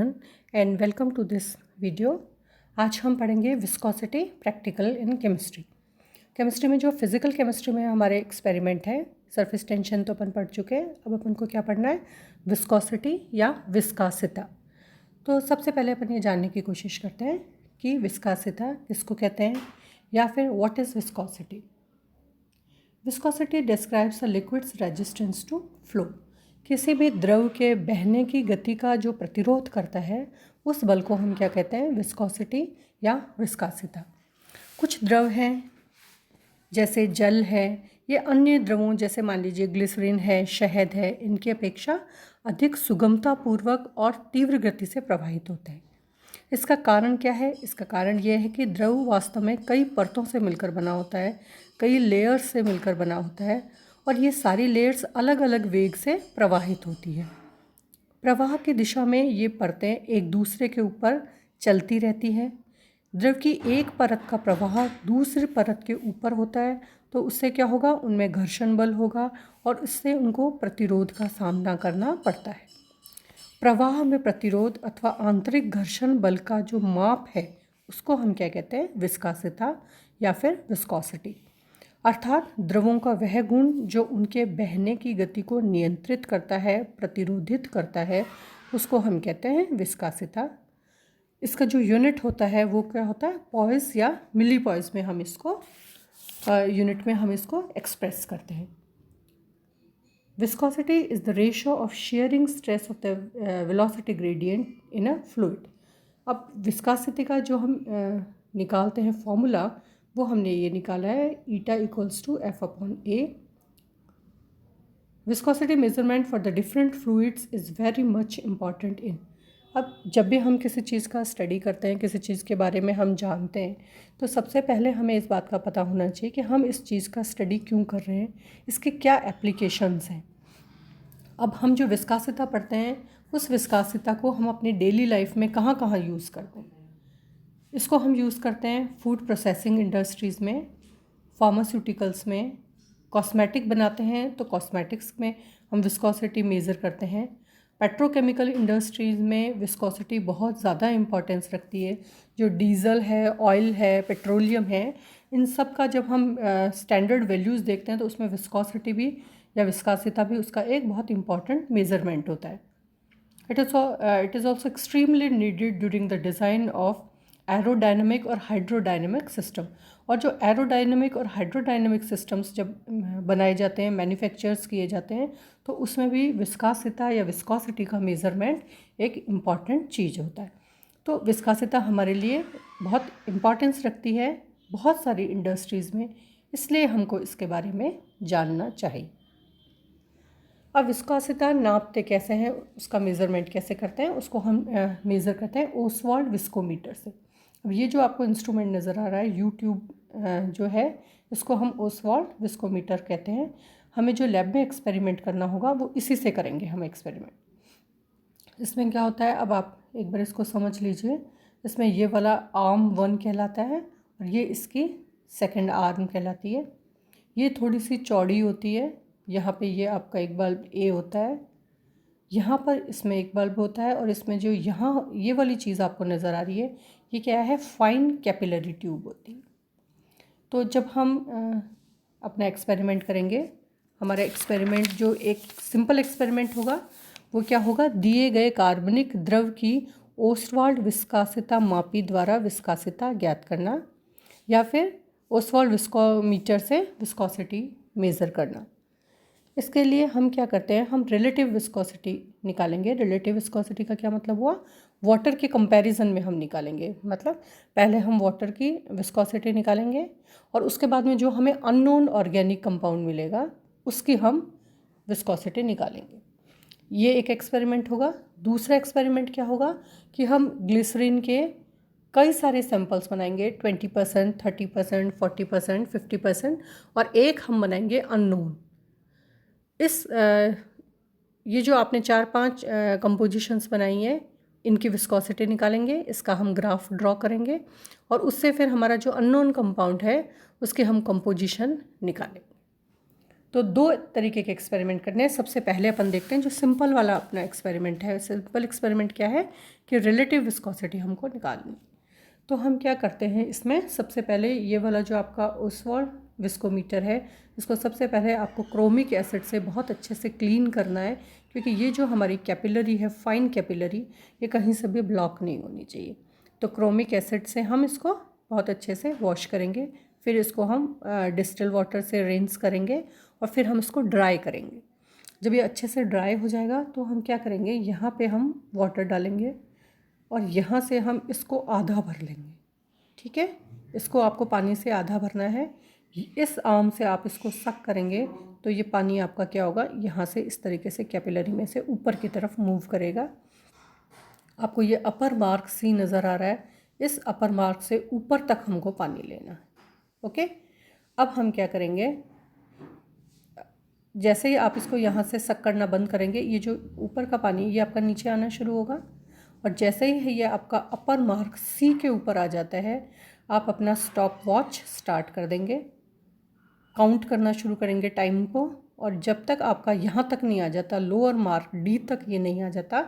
And welcome to this video. आज हम पढ़ेंगे viscosity practical in chemistry. Chemistry में जो फिजिकल केमिस्ट्री में हमारे एक्सपेरिमेंट है, सरफेस टेंशन तो अपन पढ़ चुके हैं। अब अपन को क्या पढ़ना है, विस्कोसिटी या विस्कासिता। तो सबसे पहले अपन ये जानने की कोशिश करते हैं कि विस्कासिता किसको कहते हैं या फिर what is viscosity. Viscosity describes a liquid's resistance to flow. किसी भी द्रव के बहने की गति का जो प्रतिरोध करता है उस बल को हम क्या कहते हैं, विस्कोसिटी या विस्कासिता। कुछ द्रव हैं जैसे जल है, ये अन्य द्रवों जैसे मान लीजिए ग्लिसरीन है, शहद है, इनकी अपेक्षा अधिक सुगमतापूर्वक और तीव्र गति से प्रवाहित होते हैं। इसका कारण क्या है? इसका कारण यह है कि द्रव वास्तव में कई परतों से मिलकर बना होता है, कई लेयर्स से मिलकर बना होता है और ये सारी लेयर्स अलग अलग वेग से प्रवाहित होती है। प्रवाह की दिशा में ये परतें एक दूसरे के ऊपर चलती रहती हैं। द्रव की एक परत का प्रवाह दूसरी परत के ऊपर होता है तो उससे क्या होगा, उनमें घर्षण बल होगा और इससे उनको प्रतिरोध का सामना करना पड़ता है। प्रवाह में प्रतिरोध अथवा आंतरिक घर्षण बल का जो माप है उसको हम क्या कहते हैं, विस्कासिता या फिर विस्कोसिटी। अर्थात द्रवों का वह गुण जो उनके बहने की गति को नियंत्रित करता है, प्रतिरोधित करता है, उसको हम कहते हैं विस्कासिता। इसका जो यूनिट होता है वो क्या होता है, पॉइस या मिली पॉइस में हम इसको यूनिट में हम इसको एक्सप्रेस करते हैं। Viscosity is the ratio of shearing stress of the velocity gradient in a fluid. अब विस्कासिटी का जो हम निकालते हैं फॉर्मूला, वो हमने ये निकाला है eta equals to F/A। Viscosity measurement for the different fluids is very much important in. अब जब भी हम किसी चीज़ का स्टडी करते हैं, किसी चीज़ के बारे में हम जानते हैं, तो सबसे पहले हमें इस बात का पता होना चाहिए कि हम इस चीज़ का स्टडी क्यों कर रहे हैं, इसके क्या एप्लीकेशंस हैं। अब हम जो विस्कासिता पढ़ते हैं उस विस्कासिता को हम अपनी डेली लाइफ में कहाँ कहाँ यूज़ करते हैं। इसको हम यूज़ करते हैं फूड प्रोसेसिंग इंडस्ट्रीज़ में, फार्मास्यूटिकल्स में, कॉस्मेटिक बनाते हैं तो कॉस्मेटिक्स में हम विस्कोसिटी मेज़र करते हैं। पेट्रोकेमिकल इंडस्ट्रीज़ में विस्कोसिटी बहुत ज़्यादा इम्पॉर्टेंस रखती है। जो डीज़ल है, ऑयल है, पेट्रोलियम है, इन सब का जब हम स्टैंडर्ड वैल्यूज़ देखते हैं तो उसमें विस्कोसिटी भी या विस्कासिता भी उसका एक बहुत इंपॉर्टेंट मेजरमेंट होता है। It is also extremely needed during the design of aerodynamic और हाइड्रोडायनेमिक सिस्टम। और जो एरोडायनेमिक और हाइड्रोडायनेमिक सिस्टम्स जब बनाए जाते हैं, मैन्युफैक्चर्स किए जाते हैं, तो उसमें भी विस्कासिता या विस्कोसिटी का मेज़रमेंट एक इम्पॉर्टेंट चीज़ होता है। तो विस्कासिता हमारे लिए बहुत इम्पॉर्टेंस रखती है बहुत सारी इंडस्ट्रीज़ में, इसलिए हमको इसके बारे में जानना चाहिए। अब विस्कोसिता नापते कैसे हैं, उसका मेज़रमेंट कैसे करते हैं, उसको हम मेज़र करते हैं ओसवाल्ड विस्कोमीटर से। अब ये जो आपको इंस्ट्रूमेंट नज़र आ रहा है यूट्यूब जो है, इसको हम ओसवाल्ड विस्कोमीटर कहते हैं। हमें जो लैब में एक्सपेरिमेंट करना होगा वो इसी से करेंगे हम एक्सपेरिमेंट। इसमें क्या होता है, अब आप एक बार इसको समझ लीजिए। इसमें ये वाला आर्म 1 कहलाता है और ये इसकी सेकेंड आर्म कहलाती है। ये थोड़ी सी चौड़ी होती है। यहाँ पे ये आपका एक बल्ब ए होता है, यहाँ पर इसमें एक बल्ब होता है और इसमें जो यहाँ ये वाली चीज़ आपको नज़र आ रही है, ये क्या है, फाइन कैपिलरी ट्यूब होती है। तो जब हम अपना एक्सपेरिमेंट करेंगे, हमारा एक्सपेरिमेंट जो एक सिंपल एक्सपेरिमेंट होगा वो क्या होगा, दिए गए कार्बनिक द्रव की ओसवाल्ड विस्कासिता मापी द्वारा विस्कासिता ज्ञात करना या फिर ओसवाल्ड विस्कोमीटर से विस्कोसिटी मेज़र करना। इसके लिए हम क्या करते हैं, हम रिलेटिव विस्कोसिटी निकालेंगे। रिलेटिव विस्कोसिटी का क्या मतलब हुआ, वाटर के कंपैरिजन में हम निकालेंगे। मतलब पहले हम वाटर की विस्कोसिटी निकालेंगे और उसके बाद में जो हमें अननोन ऑर्गेनिक कंपाउंड मिलेगा उसकी हम विस्कोसिटी निकालेंगे। ये एक एक्सपेरिमेंट होगा। दूसरा एक्सपेरिमेंट क्या होगा कि हम ग्लिसरीन के कई सारे सैंपल्स बनाएंगे, 20%, 30%, 40%, 50%, और एक हम बनाएंगे अननोन। ये जो आपने 4-5 कंपोजिशंस बनाई हैं, इनकी विस्कोसिटी निकालेंगे, इसका हम ग्राफ ड्रॉ करेंगे और उससे फिर हमारा जो अननोन कंपाउंड है उसके हम कंपोजिशन निकालेंगे। तो दो तरीके के एक्सपेरिमेंट करने हैं। सबसे पहले अपन देखते हैं जो सिंपल वाला अपना एक्सपेरिमेंट है। सिंपल एक्सपेरिमेंट क्या है कि रिलेटिव विस्कोसिटी हमको निकालनी। तो हम क्या करते हैं इसमें, सबसे पहले ये वाला जो आपका ओसवाल्ड विस्कोमीटर है, इसको सबसे पहले आपको क्रोमिक एसिड से बहुत अच्छे से क्लीन करना है, क्योंकि ये जो हमारी कैपिलरी है, फाइन कैपिलरी, ये कहीं से भी ब्लॉक नहीं होनी चाहिए। तो क्रोमिक एसिड से हम इसको बहुत अच्छे से वॉश करेंगे, फिर इसको हम डिस्टिल वाटर से रिंस करेंगे और फिर हम इसको ड्राई करेंगे। जब ये अच्छे से ड्राई हो जाएगा तो हम क्या करेंगे, यहाँ पे हम वाटर डालेंगे और यहाँ से हम इसको आधा भर लेंगे। ठीक है, इसको आपको पानी से आधा भरना है। इस आर्म से आप इसको सक करेंगे तो ये पानी आपका क्या होगा, यहाँ से इस तरीके से कैपिलरी में से ऊपर की तरफ मूव करेगा। आपको ये अपर मार्क सी नज़र आ रहा है, इस अपर मार्क से ऊपर तक हमको पानी लेना है। ओके, अब हम क्या करेंगे, जैसे ही आप इसको यहाँ से सक करना बंद करेंगे, ये जो ऊपर का पानी ये आपका नीचे आना शुरू होगा, और जैसे ही ये आपका अपर मार्क सी के ऊपर आ जाता है, आप अपना स्टॉप वॉच स्टार्ट कर देंगे, काउंट करना शुरू करेंगे टाइम को, और जब तक आपका यहाँ तक नहीं आ जाता, लोअर मार्क डी तक ये नहीं आ जाता,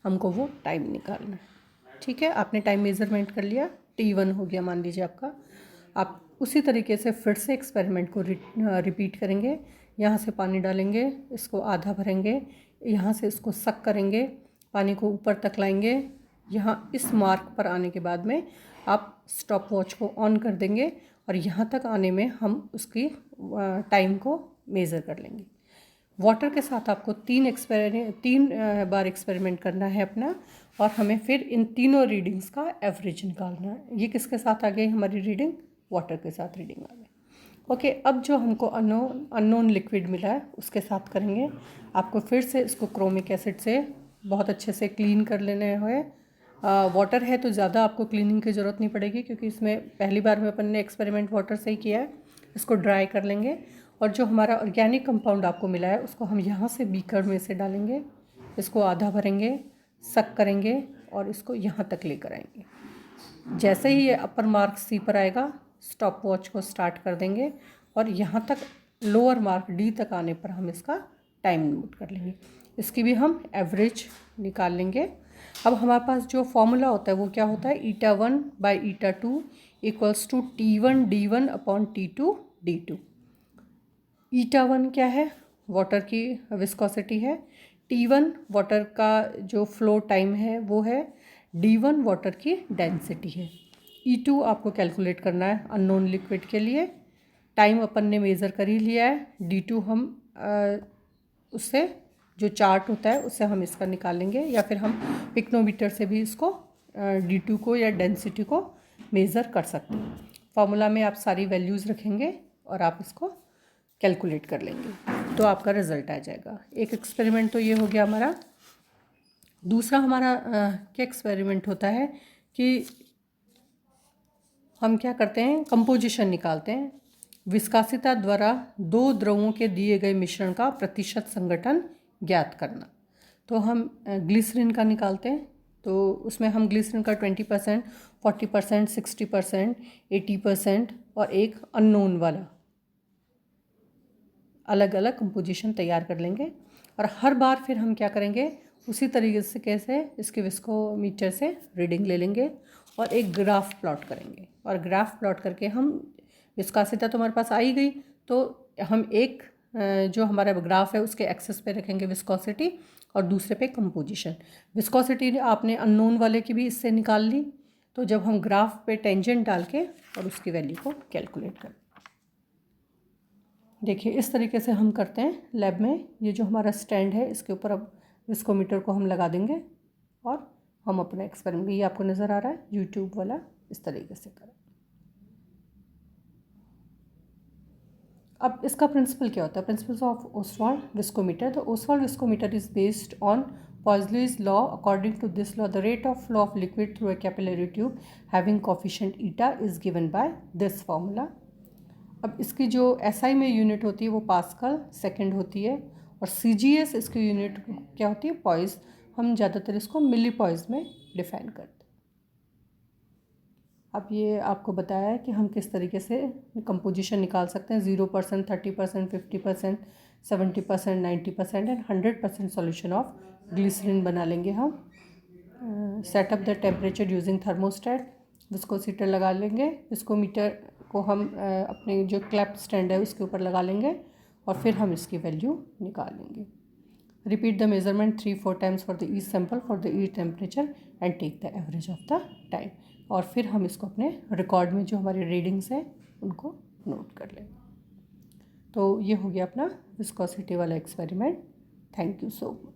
हमको वो टाइम निकालना है। ठीक है, आपने टाइम मेज़रमेंट कर लिया, T1 हो गया मान लीजिए आपका। आप उसी तरीके से फिर से एक्सपेरिमेंट को रिपीट करेंगे। यहाँ से पानी डालेंगे, इसको आधा भरेंगे, यहाँ से इसको सक करेंगे, पानी को ऊपर तक लाएंगे। यहाँ इस मार्क पर आने के बाद में आप स्टॉप वॉच को ऑन कर देंगे और यहाँ तक आने में हम उसकी टाइम को मेज़र कर लेंगे। वाटर के साथ आपको तीन बार एक्सपेरिमेंट करना है अपना, और हमें फिर इन तीनों रीडिंग्स का एवरेज निकालना है। ये किसके साथ आ गई हमारी रीडिंग, वाटर के साथ रीडिंग आ गई। ओके, अब जो हमको अननोन लिक्विड मिला है उसके साथ करेंगे। आपको फिर से इसको क्रोमिक एसिड से बहुत अच्छे से क्लीन कर लेने हुए। वाटर है तो ज़्यादा आपको क्लीनिंग की ज़रूरत नहीं पड़ेगी, क्योंकि इसमें पहली बार में अपन ने एक्सपेरिमेंट वाटर से ही किया है। इसको ड्राई कर लेंगे और जो हमारा ऑर्गेनिक कंपाउंड आपको मिला है उसको हम यहाँ से बीकर में से डालेंगे, इसको आधा भरेंगे, सक करेंगे और इसको यहाँ तक लेकर आएंगे। जैसे ही ये अपर मार्क सी पर आएगा, स्टॉप वॉच को स्टार्ट कर देंगे और यहाँ तक लोअर मार्क डी तक आने पर हम इसका टाइम नोट कर लेंगे। इसकी भी हम एवरेज निकाल लेंगे। अब हमारे पास जो फॉर्मूला होता है वो क्या होता है, eta1 by eta2 equals to T1 D1 upon T2 D2। eta1 क्या है, वाटर की विस्कोसिटी है, T1 वाटर का जो फ्लो टाइम है वो है, D1 वाटर की डेंसिटी है, E2 आपको कैलकुलेट करना है अननोन लिक्विड के लिए। टाइम अपन ने मेज़र कर ही लिया है, D2 हम उससे जो चार्ट होता है उससे हम इसका निकालेंगे, या फिर हम पिक्नोमीटर से भी इसको D2 को या डेंसिटी को मेज़र कर सकते हैं। फार्मूला में आप सारी वैल्यूज़ रखेंगे और आप इसको कैलकुलेट कर लेंगे तो आपका रिज़ल्ट आ जाएगा। एक एक्सपेरिमेंट तो ये हो गया हमारा। दूसरा हमारा क्या एक्सपेरिमेंट होता है कि हम क्या करते हैं, कंपोजिशन निकालते हैं। विस्कासिता द्वारा दो द्रवों के दिए गए मिश्रण का प्रतिशत संगठन ज्ञात करना। तो हम ग्लिसरीन का निकालते हैं, तो उसमें हम ग्लिसरीन का 20%, 40%, 60%, 80% और एक अननोन वाला अलग अलग कंपोजिशन तैयार कर लेंगे। और हर बार फिर हम क्या करेंगे, उसी तरीके से कैसे इसके विस्कोमीटर से रीडिंग ले लेंगे और एक ग्राफ प्लॉट करेंगे। और ग्राफ प्लॉट करके हम, विस्कासिता तो हमारे पास आ ही गई, तो हम एक जो हमारा ग्राफ है उसके एक्सेस पे रखेंगे विस्कोसिटी और दूसरे पे कंपोजिशन। विस्कोसिटी आपने अननोन वाले की भी इससे निकाल ली, तो जब हम ग्राफ पे टेंजेंट डाल के और उसकी वैल्यू को कैलकुलेट करें। देखिए इस तरीके से हम करते हैं लैब में। ये जो हमारा स्टैंड है इसके ऊपर अब विस्कोमीटर को हम लगा देंगे और हम अपना एक्सपेरिमेंट, ये आपको नज़र आ रहा है यूट्यूब वाला, इस तरीके से करें। अब इसका प्रिंसिपल क्या होता है, principles of Ostwald viscometer. The Ostwald viscometer is based on Poiseuille's law. According to this law the rate of flow of liquid through a capillary tube having coefficient eta is given by this formula. अब इसकी जो SI में unit होती है वो pascal second होती है, और CGS इसकी यूनिट क्या होती है, पॉइज़। हम ज़्यादातर इसको मिली पॉइज़ में डिफाइन करते हैं। अब ये आपको बताया है कि हम किस तरीके से कंपोजिशन निकाल सकते हैं 0%, 30%, 50%, 70%, 90% एंड 100% सॉल्यूशन ऑफ ग्लिसरीन बना लेंगे हम। Setup the temperature using thermostat, viscometer लगा लेंगे। विस्कोमीटर को हम अपने जो क्लैप स्टैंड है उसके ऊपर लगा लेंगे और फिर हम इसकी वैल्यू निकालेंगे। Repeat the measurement 3-4 times for the each sample for the each temperature and take the average of the time. और फिर हम इसको अपने रिकॉर्ड में जो हमारी रीडिंग्स हैं उनको नोट कर लेंगे। तो ये हो गया अपना विस्कोसिटी वाला experiment. Thank you so much.